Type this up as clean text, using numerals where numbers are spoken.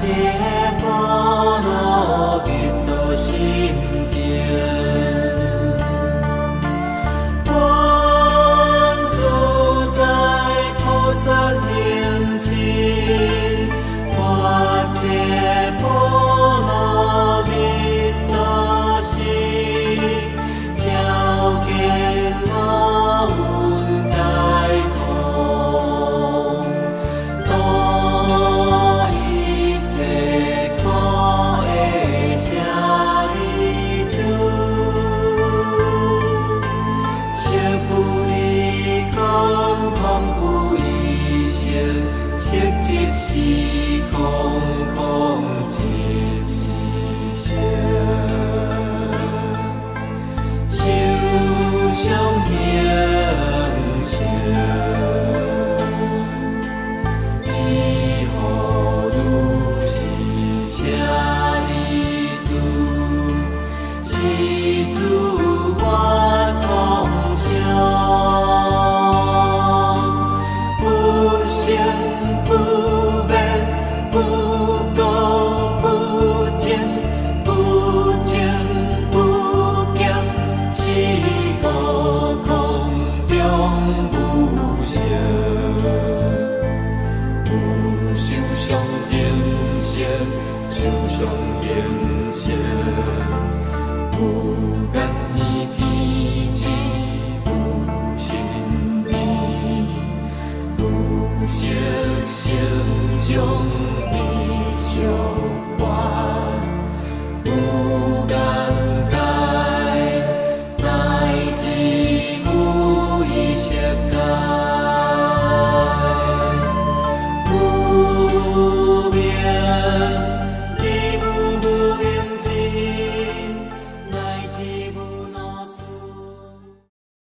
这般落日度心境，愿自在菩萨行深，我这般落日度心，照见我云界空，度一切苦的舍利子，色不异空，空不异色，色即是空，空即是色。受想行识，依何如是舍利子，是诸法空相，不生不灭，不垢不净，不净不净，是故空中无色，无受想行识，受想行识，无间耳鼻舌，无心意，无色声香味触。